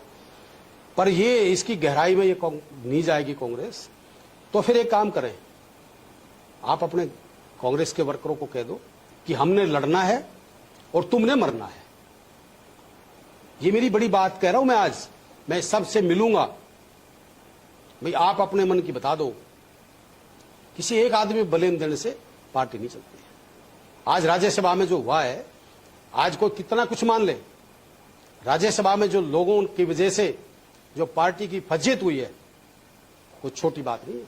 पर ये इसकी गहराई में ये नहीं जाएगी कांग्रेस। तो फिर एक काम करें, आप अपने कांग्रेस के वर्करों को कह दो कि हमने लड़ना है और तुमने मरना है। ये मेरी बड़ी बात कह रहा हूं मैं आज, मैं सबसे मिलूंगा। भाई आप अपने मन की बता दो, किसी एक आदमी ब्लेम देने से पार्टी नहीं चलती है। आज राज्यसभा में जो हुआ है, आज कोई कितना कुछ मान ले, राज्यसभा में जो लोगों की वजह से जो पार्टी की फजीहत हुई है, कोई छोटी बात नहीं है।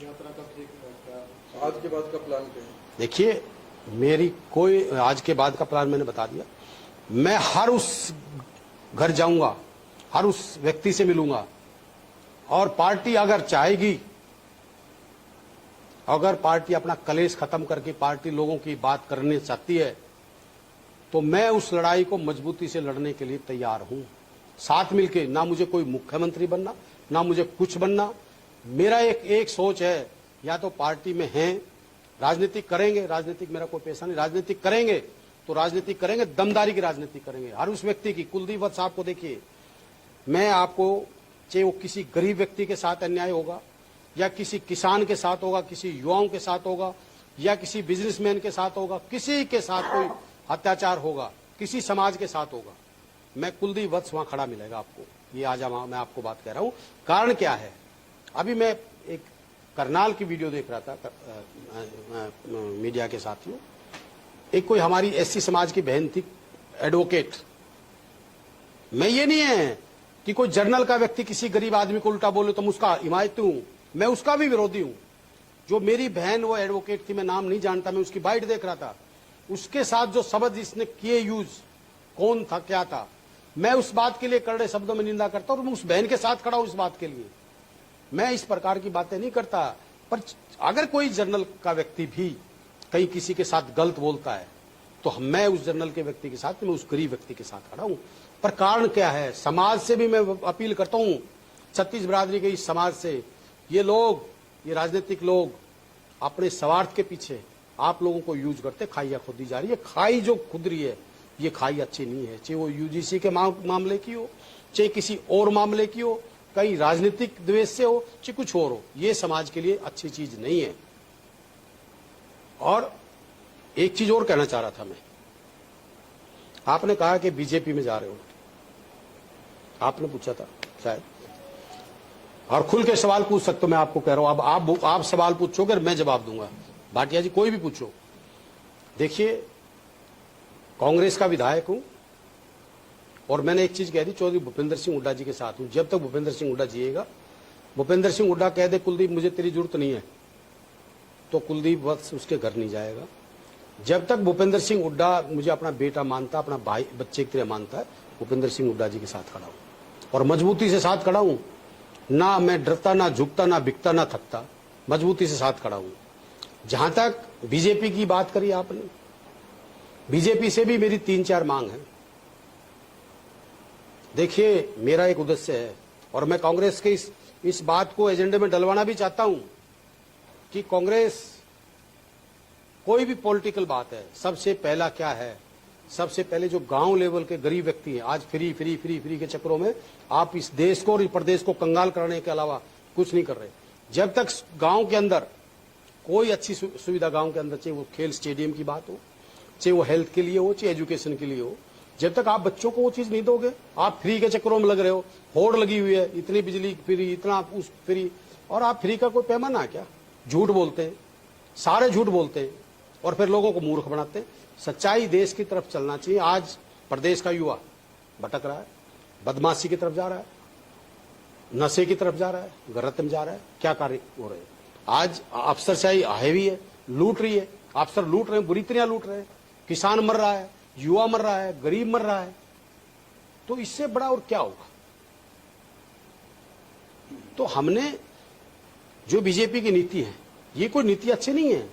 यात्रा कब ठीक है, आज के बाद का प्लान क्या है? देखिए, मेरी कोई आज के बाद का प्लान मैंने बता दिया। मैं हर उस घर जाऊंगा हर उस व्यक्ति से मिलूंगा। और पार्टी अगर चाहेगी, अगर पार्टी अपना कलेश खत्म करके पार्टी लोगों की बात करने चाहती है, तो मैं उस लड़ाई को मजबूती से लड़ने के लिए तैयार हूं, साथ मिलके। ना मुझे कोई मुख्यमंत्री बनना, ना मुझे कुछ बनना। मेरा एक सोच है, या तो पार्टी में हैं, राजनीति करेंगे, राजनीतिक मेरा कोई पैसा नहीं, राजनीति करेंगे तो राजनीति करेंगे, दमदारी की राजनीति करेंगे हर उस व्यक्ति की। कुलदीप वत्स साहब को देखिए, मैं आपको, चाहे वो किसी गरीब व्यक्ति के साथ अन्याय होगा, या किसी किसान के साथ होगा, किसी युवाओं के साथ होगा, या किसी बिजनेसमैन के साथ होगा, किसी के साथ कोई अत्याचार होगा, किसी समाज के साथ होगा, मैं कुलदीप वत्स वहां खड़ा मिलेगा आपको। ये आज मैं आपको बात कह रहा हूं। कारण क्या है, अभी मैं एक करनाल की वीडियो देख रहा था मीडिया के साथियों। एक कोई हमारी एससी समाज की बहन थी, एडवोकेट। मैं ये नहीं है कि कोई जर्नल का व्यक्ति किसी गरीब आदमी को उल्टा बोले तो मैं उसका हिमायती हूं, मैं उसका भी विरोधी हूं। जो मेरी बहन वो एडवोकेट थी, मैं नाम नहीं जानता, मैं उसकी बाइट देख रहा था, उसके साथ जो शब्द इसने किए यूज, कौन था क्या था, मैं उस बात के लिए कड़े शब्दों में निंदा करता हूं और मैं उस बहन के साथ खड़ा हूं इस बात के लिए। मैं इस प्रकार की बातें नहीं करता। पर अगर कोई जर्नल का व्यक्ति भी कहीं किसी के साथ गलत बोलता है, तो मैं उस जर्नल के व्यक्ति के साथ, मैं उस गरीब व्यक्ति के साथ खड़ा हूं। पर कारण क्या है, समाज से भी मैं अपील करता हूं, छत्तीस बिरादरी के इस समाज से, ये लोग, ये राजनीतिक लोग अपने स्वार्थ के पीछे आप लोगों को यूज करते, खाइया खुदी जा रही है। खाई जो खुद रही है, ये खाई अच्छी नहीं है, चाहे वो यूजीसी के मामले की हो, चाहे किसी और मामले की हो, कहीं राजनीतिक द्वेष से हो, चाहे कुछ और हो, ये समाज के लिए अच्छी चीज नहीं है। और एक चीज और कहना चाह रहा था मैं, आपने कहा कि बीजेपी में जा रहे हो, आपने पूछा था शायद, और खुल के सवाल पूछ सकते हो, मैं आपको कह रहा हूं। अब आप सवाल पूछोगे और मैं जवाब दूंगा। भाटिया जी, कोई भी पूछो। देखिए, कांग्रेस का विधायक हूं और मैंने एक चीज कह दी, चौधरी भूपेंद्र सिंह हुड्डा जी के साथ हूं। जब तक भूपेंद्र सिंह हुड्डा जिएगा, भूपेंद्र सिंह हुड्डा कह दे कुलदीप मुझे तेरी जरूरत नहीं है, तो कुलदीप वत्स उसके घर नहीं जाएगा। जब तक भूपेंद्र सिंह हुड्डा मुझे अपना बेटा मानता, अपना भाई बच्चे की तरह मानता है, भूपेंद्र सिंह हुड्डा जी के साथ खड़ा हूं और मजबूती से साथ खड़ा हूं। ना मैं डरता, ना झुकता, ना बिकता, ना थकता, मजबूती से साथ खड़ा हूं। जहां तक बीजेपी की बात करी आपने, बीजेपी से भी मेरी 3-4 मांग है। देखिए, मेरा एक उद्देश्य है और मैं कांग्रेस के इस बात को एजेंडे में डलवाना भी चाहता हूं कि कांग्रेस, कोई भी पॉलिटिकल बात है, सबसे पहला क्या है, सबसे पहले जो गांव लेवल के गरीब व्यक्ति हैं, आज फ्री फ्री फ्री फ्री के चक्करों में आप इस देश को और इस प्रदेश को कंगाल करने के अलावा कुछ नहीं कर रहे। जब तक गांव के अंदर कोई अच्छी सुविधा गांव के अंदर, चाहे वो खेल स्टेडियम की बात हो, चाहे वो हेल्थ के लिए हो, चाहे एजुकेशन के लिए हो, जब तक आप बच्चों को वो चीज नहीं दोगे, आप फ्री के चक्करों में लग रहे हो। होड़ लगी हुई है, इतनी बिजली फ्री, इतना उस फ्री, और आप फ्री का कोई पैमाना है क्या? झूठ बोलते हैं, सारे झूठ बोलते हैं और फिर लोगों को मूर्ख बनाते हैं। सच्चाई देश की तरफ चलना चाहिए। आज प्रदेश का युवा भटक रहा है, बदमाशी की तरफ जा रहा है, नशे की तरफ जा रहा है, गलत में जा रहा है। क्या कार्य हो रहे हैं? आज अफसरशाही हैवी है, लूट रही है, अफसर लूट रहे हैं, बुरी तरह लूट रहे हैं, किसान मर रहा है, युवा मर रहा है, गरीब मर रहा है। तो इससे बड़ा और क्या होगा? तो हमने जो बीजेपी की नीति है, ये कोई नीति अच्छी नहीं है।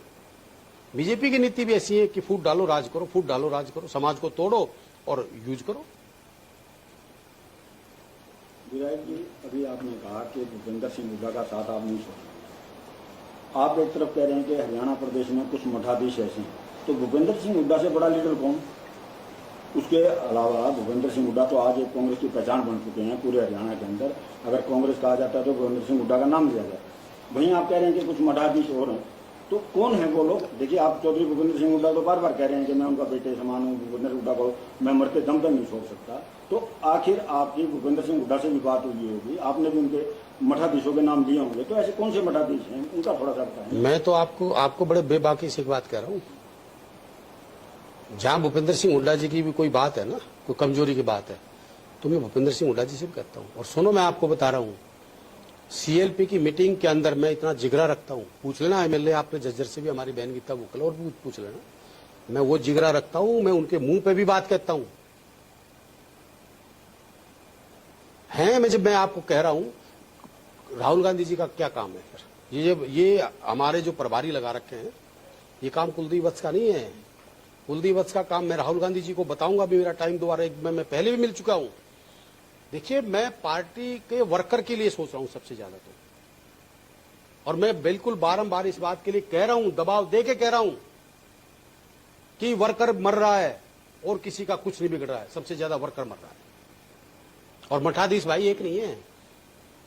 बीजेपी की नीति भी ऐसी है कि फूट डालो राज करो, फूट डालो राज करो, समाज को तोड़ो और यूज करो। विधायक जी, अभी आपने कहा कि भूपेंद्र सिंह हुड्डा का साथ आप नहीं छोड़ेंगे। आप एक तरफ कह रहे हैं कि हरियाणा प्रदेश में कुछ मठाधीश ऐसे हैं, तो भूपेंद्र सिंह हुड्डा से बड़ा लीडर कौन? उसके अलावा भूपेंद्र सिंह हुड्डा तो आज एक कांग्रेस की पहचान बन चुके हैं पूरे हरियाणा के अंदर। अगर कांग्रेस कहा जाता है तो भूपेंद्र सिंह हुड्डा का नाम लिया जाए। वहीं आप कह रहे हैं कि कुछ मठाधीश और हैं, तो कौन है वो लोग? देखिए, आप चौधरी भूपेंद्र सिंह हुड्डा तो बार बार कह रहे हैं कि मैं उनका बेटे समान हूँ, भूपेंद्र हुड्डा को मैं मरते दम तक नहीं छोड़ सकता। तो आखिर आपकी भूपेंद्र सिंह हुड्डा से भी बात हुई होगी, आपने भी उनके मठाधीशों के नाम लिए होंगे, तो ऐसे कौन से मठाधीश हैं, उनका थोड़ा सा बताएं। मैं तो आपको बड़े बेबाकी से एक बात कह रहा हूँ। जहां भूपेंद्र सिंह हुड्डा जी की भी कोई बात है ना, कोई कमजोरी की बात है, तो मैं भूपेंद्र सिंह हुड्डा जी से भी कहता हूँ। और सुनो, मैं आपको बता रहा हूँ, सीएलपी की मीटिंग के अंदर मैं इतना जिगरा रखता हूँ, पूछ लेना एमएलए आपने जज्जर से भी, हमारी बहन गीता बुकल और भी पूछ लेना, मैं वो जिगरा रखता हूँ। मैं उनके मुंह पे भी बात कहता हूँ, हैं। मैं आपको कह रहा हूं राहुल गांधी जी का क्या काम है फिर? ये हमारे जो प्रभारी लगा रखे हैं, ये काम कुलदीप वत्स का नहीं है। कुलदीप वत्स का काम मैं राहुल गांधी जी को बताऊंगा भी, मेरा टाइम दोबारा एक मैं पहले भी मिल चुका हूं। देखिए, मैं पार्टी के वर्कर के लिए सोच रहा हूं सबसे ज्यादा तो, और मैं बिल्कुल बारंबार इस बात के लिए कह रहा हूं, दबाव दे के कह रहा हूं कि वर्कर मर रहा है और किसी का कुछ नहीं बिगड़ रहा है, सबसे ज्यादा वर्कर मर रहा है। और मठाधीश भाई एक नहीं है,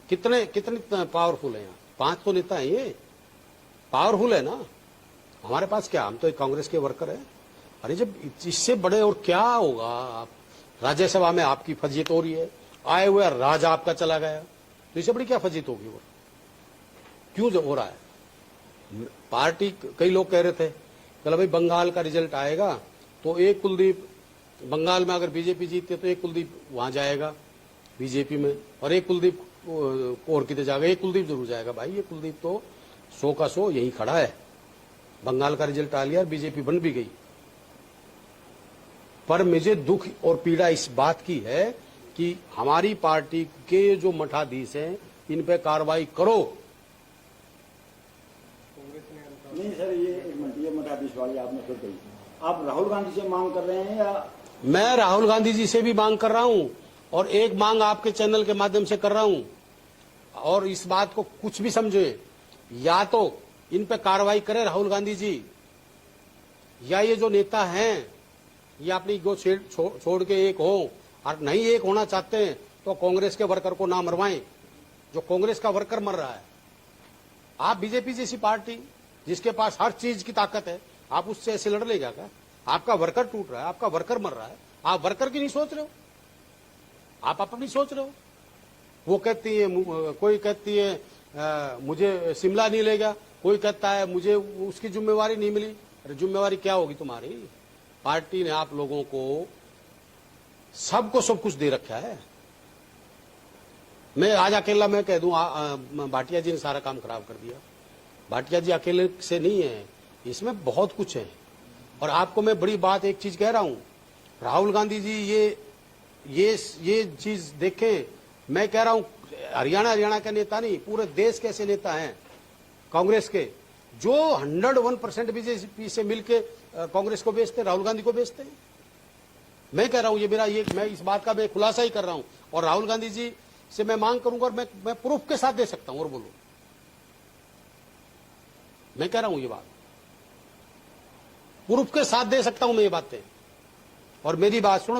कितने कितने पावरफुल है यहाँ, 5 तो नेता है, ये पावरफुल है ना। हमारे पास क्या, हम तो एक कांग्रेस के वर्कर हैं। अरे जब इससे बड़े और क्या होगा? आप राज्यसभा में आपकी फजीयत हो रही है, आए हुए राज आपका चला गया, तो इससे बड़ी क्या फजीयत होगी? वो क्यों हो रहा है? पार्टी, कई लोग कह रहे थे चलो भाई बंगाल का रिजल्ट आएगा तो एक कुलदीप, बंगाल में अगर बीजेपी जीतती है तो एक कुलदीप वहां जाएगा बीजेपी में, और एक कुलदीप और कितने जाएगा, एक कुलदीप जरूर जाएगा। भाई ये कुलदीप तो 100 का 100 यही खड़ा है। बंगाल का रिजल्ट आ लिया और बीजेपी बन भी गई। पर मुझे दुख और पीड़ा इस बात की है कि हमारी पार्टी के जो मठाधीश हैं इन पे कार्रवाई करो। नहीं सर, ये मठाधीश वाली आपने फिर कही, आप राहुल गांधी से मांग कर रहे हैं या? मैं राहुल गांधी जी से भी मांग कर रहा हूं, और एक मांग आपके चैनल के माध्यम से कर रहा हूं, और इस बात को कुछ भी समझे, या तो इन पे कार्रवाई करें राहुल गांधी जी, या ये जो नेता हैं ये अपनी ईगो छोड़ के एक हो, और नहीं एक होना चाहते हैं तो कांग्रेस के वर्कर को ना मरवाएं, जो कांग्रेस का वर्कर मर रहा है। आप बीजेपी जैसी पार्टी जिसके पास हर चीज की ताकत है, आप उससे ऐसे लड़ लेगा क्या? आपका वर्कर टूट रहा है, आपका वर्कर मर रहा है, आप वर्कर की नहीं सोच रहे हो, आप अपनी सोच रहे हो। वो कहती है, कोई कहती है मुझे शिमला नहीं ले गया, कोई कहता है मुझे उसकी जिम्मेवारी नहीं मिली। अरे जिम्मेवारी क्या होगी तुम्हारी? पार्टी ने आप लोगों को सबको सब कुछ दे रखा है। मैं आज अकेला मैं कह दूं भाटिया जी ने सारा काम खराब कर दिया। भाटिया जी अकेले से नहीं है, इसमें बहुत कुछ है। और आपको मैं बड़ी बात एक चीज कह रहा हूं, राहुल गांधी जी ये चीज देखें। मैं कह रहा हूं हरियाणा के नेता नहीं, पूरे देश के ऐसे नेता हैं कांग्रेस के जो 101% बीजेपी से मिलके कांग्रेस को बेचते, राहुल गांधी को बेचते हैं। मैं कह रहा हूं, मैं इस बात का मैं खुलासा ही कर रहा हूं, और राहुल गांधी जी से मैं मांग करूंगा, और मैं प्रूफ के साथ दे सकता हूं। और बोलो, मैं कह रहा हूं ये बात प्रूफ के साथ दे सकता हूं मैं ये बातें। और मेरी बात सुनो,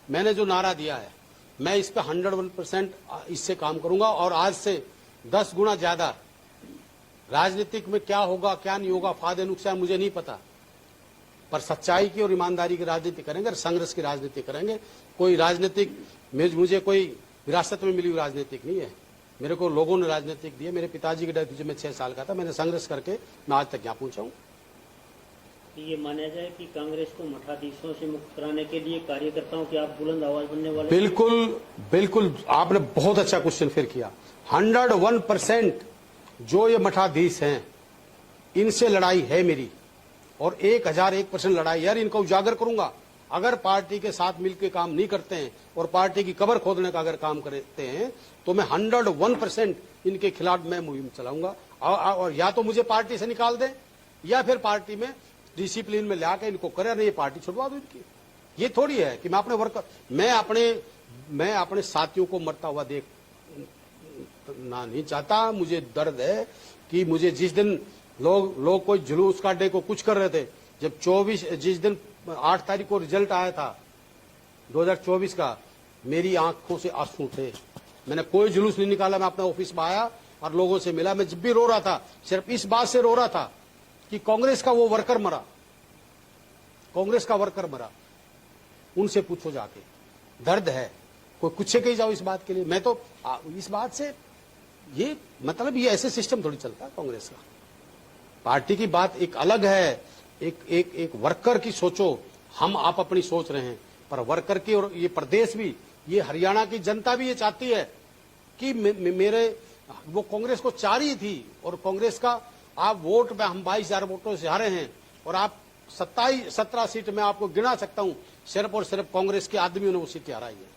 मैंने जो नारा दिया है, मैं इस पे 101% इससे काम करूंगा, और आज से 10 गुना ज्यादा। राजनीतिक में क्या होगा क्या नहीं होगा, फायदे नुकसान मुझे नहीं पता, पर सच्चाई की और ईमानदारी की राजनीति करेंगे, और संघर्ष की राजनीति करेंगे। कोई राजनीतिक मुझे कोई विरासत में मिली हुई राजनीतिक नहीं है, मेरे को लोगों ने राजनीतिक दी है। मेरे पिताजी की डेथ जब मैं 6 साल का था, मैंने संघर्ष करके मैं आज तक यहाँ पहुंचा हूँ। ये माना जाए कि कांग्रेस को मठाधीशों से मुक्त कराने के लिए कार्यकर्ताओं की आप बुलंद आवाज बनने वाले? बिल्कुल, आपने बहुत अच्छा क्वेश्चन फिर किया। 101% जो ये मठाधीश हैं, इनसे लड़ाई है मेरी, और 1001% लड़ाई यार इनको उजागर करूंगा। अगर पार्टी के साथ मिलकर काम नहीं करते हैं और पार्टी की कब्र खोदने का अगर काम करते हैं, तो मैं 101% इनके खिलाफ मैं मुहिम चलाऊंगा। और या तो मुझे पार्टी से निकाल दें, या फिर पार्टी में डिसिप्लिन में लाके इनको करे, नहीं ये पार्टी छुड़वा दो इनकी। ये थोड़ी है कि मैं अपने वर्कर, मैं अपने साथियों को मरता हुआ देख ना नहीं चाहता। मुझे दर्द है कि मुझे जिस दिन लोग कोई जुलूस काटने को कुछ कर रहे थे, जब 24 जिस दिन 8 तारीख को रिजल्ट आया था 2024 का, मेरी आंखों से आंसू थे। मैंने कोई जुलूस नहीं निकाला, मैं अपने ऑफिस में आया और लोगों से मिला। मैं जब भी रो रहा था, सिर्फ इस बात से रो रहा था कि कांग्रेस का वो वर्कर मरा, कांग्रेस का वर्कर मरा। उनसे पूछो जाके, दर्द है, कोई कुछ कही जाओ इस बात के लिए। मैं तो इस बात से ये मतलब ये ऐसे सिस्टम थोड़ी चलता है कांग्रेस का। पार्टी की बात एक अलग है, एक वर्कर की सोचो, हम आप अपनी सोच रहे हैं, पर वर्कर की, और ये प्रदेश भी, ये हरियाणा की जनता भी ये चाहती है कि मेरे वो कांग्रेस को चाह रही थी, और कांग्रेस का आप वोट में हम 22,000 वोटों से हारे हैं, और आप 17 सीट में आपको गिना सकता हूं, सिर्फ और सिर्फ कांग्रेस के आदमियों ने वो सीटें हराई है।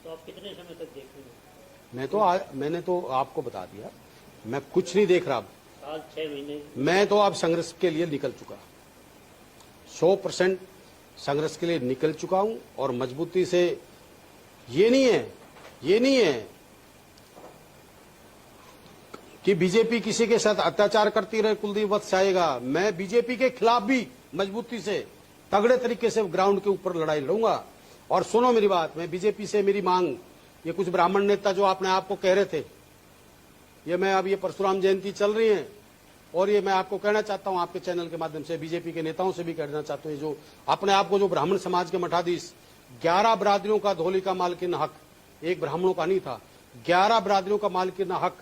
तो आप कितने समय तक देखेंगे? मैंने तो आपको बता दिया, मैं कुछ नहीं देख रहा। साल 6 महीने मैं तो अब संघर्ष के लिए निकल चुका, 100% संघर्ष के लिए निकल चुका हूं और मजबूती से। ये नहीं है कि बीजेपी किसी के साथ अत्याचार करती रहे, कुलदीप वत्स आएगा। मैं बीजेपी के खिलाफ भी मजबूती से तगड़े तरीके से ग्राउंड के ऊपर लड़ाई लड़ूंगा। और सुनो मेरी बात, मैं बीजेपी से मेरी मांग, ये कुछ ब्राह्मण नेता जो अपने आप को कह रहे थे, ये मैं अब ये परशुराम जयंती चल रही है और ये मैं आपको कहना चाहता हूं आपके चैनल के माध्यम से, बीजेपी के नेताओं से भी कहना चाहता हूं, जो अपने आप को जो ब्राह्मण समाज के मठाधीश, 11 बिरादरियों का धोली का मालकिन हक, एक ब्राह्मणों का नहीं था, 11 बिरादरियों का मालकिन हक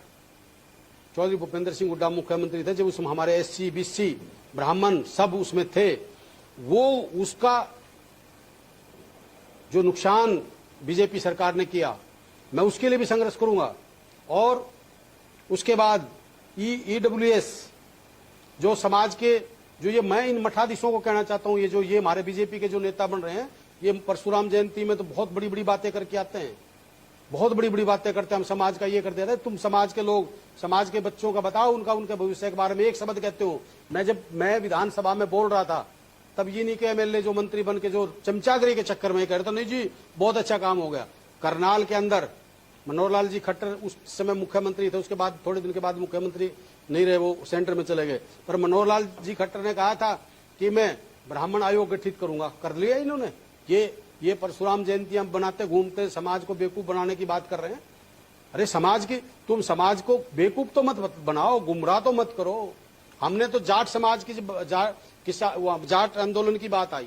चौधरी भूपेंद्र सिंह हुड्डा मुख्यमंत्री थे, जब उसमें हमारे SC BC ब्राह्मण सब उसमें थे, वो उसका जो नुकसान बीजेपी सरकार ने किया, मैं उसके लिए भी संघर्ष करूंगा। और उसके बाद EWS जो समाज के, जो ये मैं इन मठाधीशों को कहना चाहता हूं, ये हमारे बीजेपी के जो नेता बन रहे हैं, ये परशुराम जयंती में तो बहुत बड़ी बड़ी बातें करके आते हैं, बहुत बड़ी बड़ी बातें करते हैं, हम समाज का ये कर देते हैं। तुम समाज के लोग, समाज के बच्चों का बताओ, उनके भविष्य के बारे में एक शब्द कहते हो। जब मैं विधानसभा में बोल रहा था, तब ये नहीं कि MLA जो मंत्री बन के जो चमचागिरी के चक्कर में कह रहे थे, नहीं जी बहुत अच्छा काम हो गया। करनाल के अंदर मनोहर लाल जी खट्टर उस समय मुख्यमंत्री थे, उसके बाद थोड़े दिन के बाद मुख्यमंत्री नहीं रहे, वो सेंटर में चले गए, पर मनोहर लाल जी खट्टर ने कहा था कि मैं ब्राह्मण आयोग गठित करूंगा, कर लिया इन्होंने। ये परशुराम जयंतियां बनाते घूमते समाज को बेवकूफ बनाने की बात कर रहे हैं। अरे तुम समाज को बेवकूफ तो मत बनाओ, गुमराह तो मत करो। हमने तो जाट समाज की जाट आंदोलन की बात आई,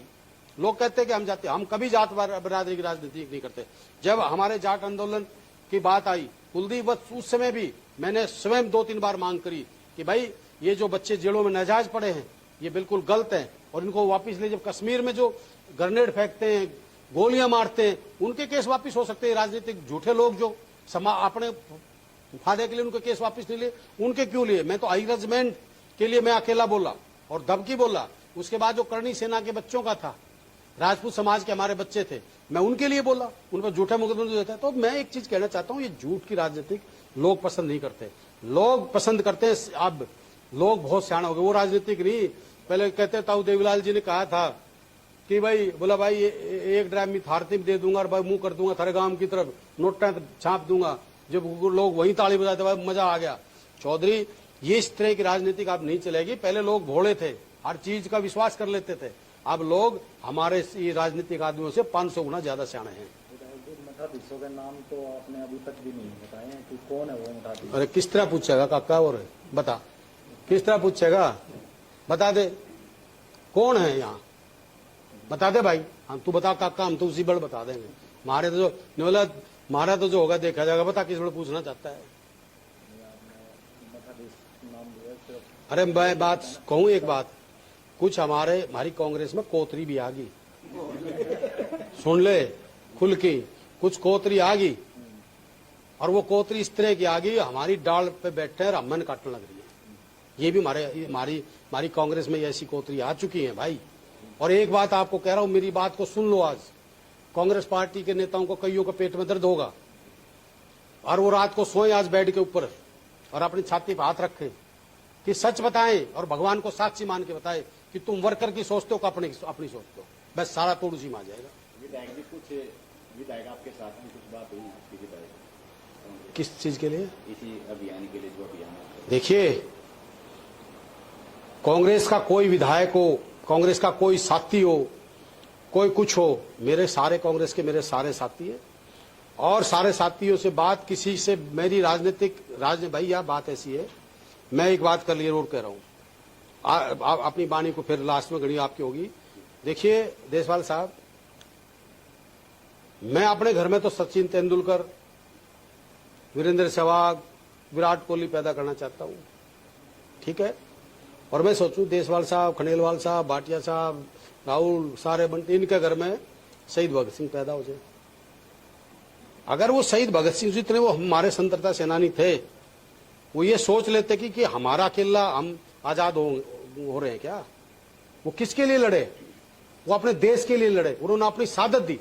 लोग कहते हैं कि हम जाते, हम कभी जात बिरादरी की राजनीति नहीं करते। जब हमारे जाट आंदोलन की बात आई, कुलदीप वत्स, उस समय भी मैंने स्वयं 2-3 बार मांग करी कि भाई ये जो बच्चे जेलों में नाजायज पड़े हैं, ये बिल्कुल गलत है और इनको वापस ले। जब कश्मीर में जो ग्रेनेड फेंकते हैं, गोलियां मारते हैं, उनके केस वापस हो सकते हैं। राजनीतिक झूठे लोग जो अपने फायदे के लिए उनके केस वापस नहीं लिए, उनके क्यों लिए? मैं तो हाईरजमेंट के लिए मैं अकेला बोला और दबकी बोला। उसके बाद जो करणी सेना के बच्चों का था, राजपूत समाज के हमारे बच्चे थे, मैं उनके लिए बोला, उन पर झूठे मुकदमे देता है। तो मैं एक चीज कहना चाहता हूं, ये झूठ की राजनीतिक लोग पसंद नहीं करते, लोग पसंद करते हैं। अब लोग बहुत सियाने हो गए, वो राजनीतिक नहीं। पहले कहते ताऊ देवीलाल जी ने कहा था कि भाई, बोला भाई एक ड्राम में थारती दे दूंगा और भाई मुंह कर दूंगा थारे गांव की तरफ, नोटा छाप दूंगा। जब लोग वहीं ताली बजाते, भाई मजा आ गया। चौधरी, ये इस तरह की राजनीतिक अब नहीं चलेगी। पहले लोग भोले थे, हर चीज का विश्वास कर लेते थे, अब लोग हमारे राजनीतिक आदमियों से 500 गुना ज्यादा सियाने हैं। मठाधीशों के नाम तो आपने अभी तक भी नहीं बताए हैं कि कौन है वो मठाधीश। अरे किस तरह पूछेगा काका, और बता किस तरह पूछेगा, बता दे कौन है यहाँ, बता दे भाई। हम तू बता काका, हम तो उसी बड़ बता देंगे। मारे तो जो निवला मारा तो जो होगा देखा जाएगा। बता किस बड़ पूछना चाहता है। अरे मैं बात कहूं, एक बात, कुछ हमारी कांग्रेस में कोतरी भी आ गई, सुन ले खुल की, कुछ कोतरी आ गई और वो कोतरी इस तरह की आ गई, हमारी डाल पे बैठे हैं, रमन काटने लग रही है। ये भी हमारी कांग्रेस में ऐसी कोतरी आ चुकी है भाई। और एक बात आपको कह रहा हूं, मेरी बात को सुन लो। आज कांग्रेस पार्टी के नेताओं को कईयों को पेट में दर्द होगा और वो रात को सोए आज बेड के ऊपर और अपनी छाती पर हाथ रखें कि सच बताएं और भगवान को साक्षी मान के बताएं कि तुम वर्कर की सोचते हो, अपनी सोचते हो। बस सारा तोड़ उसी में आ जाएगा। विधायक जी, कुछ विधायक आपके साथ में कुछ बात हुई आपकी विधायक किस चीज के लिए? इसी अभियान के लिए, जो अभियान है। देखिए, कांग्रेस का कोई विधायक हो, कांग्रेस का कोई साथी हो, कोई कुछ हो, मेरे सारे कांग्रेस के मेरे सारे साथी है और सारे साथियों से बात किसी से मेरी भाई यह बात ऐसी है, मैं एक बात कर लिए रोड कह रहा हूं, अपनी वाणी को फिर लास्ट में घड़ी आपकी होगी। देखिए देशपाल साहब, मैं अपने घर में तो सचिन तेंदुलकर, वीरेंद्र सहवाग, विराट कोहली पैदा करना चाहता हूं, ठीक है। और मैं सोचूं देशपाल साहब, खंडेलवाल साहब, भाटिया साहब, राहुल, सारे बंटे, इनके घर में शहीद भगत सिंह पैदा हो जाए। अगर वो शहीद भगत सिंह जितने वो हमारे स्वतंत्रता सेनानी थे, वो ये सोच लेते कि हमारा किला, हम आजाद हो रहे हैं क्या? वो किसके लिए लड़े? वो अपने देश के लिए लड़े, उन्होंने अपनी शहादत दी।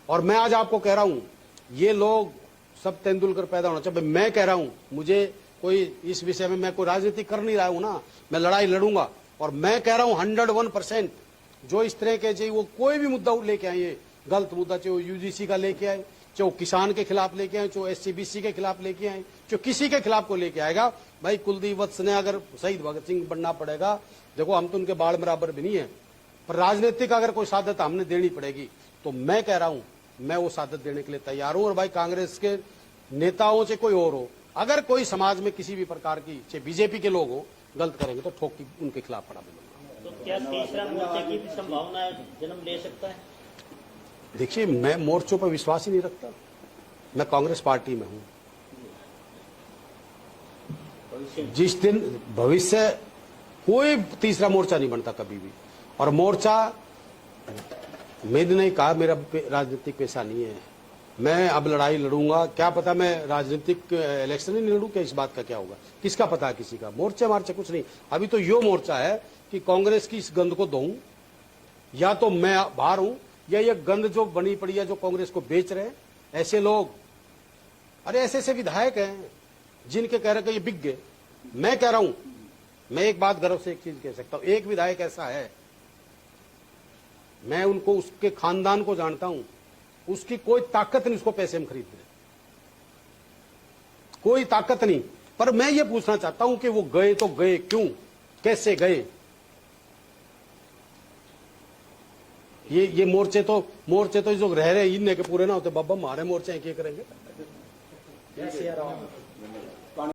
और मैं आज आपको कह रहा हूं ये लोग सब तेंदुलकर पैदा होना चाहिए। मैं कह रहा हूं, मुझे कोई इस विषय में मैं कोई राजनीति कर नहीं रहा हूं ना, मैं लड़ाई लड़ूंगा। और मैं कह रहा हूं 101% जो इस तरह के चाहिए वो कोई भी मुद्दा लेके आए, ये गलत मुद्दा, चाहे वो यूजीसी का लेके आए, चाहे वो किसान के खिलाफ लेके आए, चाहे SC/BC के खिलाफ लेके आए, जो किसी के खिलाफ को लेके आएगा, भाई कुलदीप वत्स ने अगर शहीद भगत सिंह बनना पड़ेगा, देखो हम तो उनके बाढ़ बराबर भी नहीं है, पर राजनीतिक अगर कोई सादत हमने देनी पड़ेगी तो मैं कह रहा हूं मैं वो सादत देने के लिए तैयार हूं। और भाई कांग्रेस के नेताओं से कोई और हो, अगर कोई समाज में किसी भी प्रकार की, चाहे बीजेपी के लोग हो, गलत करेंगे तो ठोक की उनके खिलाफ पड़ा मिलूंगा। तो क्या तीसरा मोर्चे की भी संभावना जन्म ले सकता है? देखिए, मैं मोर्चों पर विश्वास ही नहीं रखता, मैं कांग्रेस पार्टी में हूं। जिस दिन भविष्य कोई तीसरा मोर्चा नहीं बनता कभी भी। और मोर्चा मैंने नहीं कहा, मेरा राजनीतिक पेशा नहीं है, मैं अब लड़ाई लड़ूंगा। क्या पता मैं राजनीतिक इलेक्शन ही नहीं लड़ूं, क्या इस बात का क्या होगा, किसका पता है किसी का। मोर्चे मार्चे कुछ नहीं, अभी तो यो मोर्चा है कि कांग्रेस की इस गंद को दूं, या तो मैं बाहर हूं, या ये गंद जो बनी पड़ी है जो कांग्रेस को बेच रहे हैं ऐसे लोग, अरे ऐसे ऐसे विधायक हैं जिनके कह रहे कि ये बिक गए। मैं कह रहा हूं, मैं एक बात गर्व से एक चीज कह सकता हूं, एक विधायक ऐसा है, मैं उनको, उसके खानदान को जानता हूं, उसकी कोई ताकत नहीं उसको पैसे में खरीदने, कोई ताकत नहीं। पर मैं ये पूछना चाहता हूं कि वो गए तो गए क्यों, कैसे गए। ये मोर्चे तो जो रह रहे इनने के पूरे ना होते, बाबा हमारे मोर्चे हैं क्या करेंगे।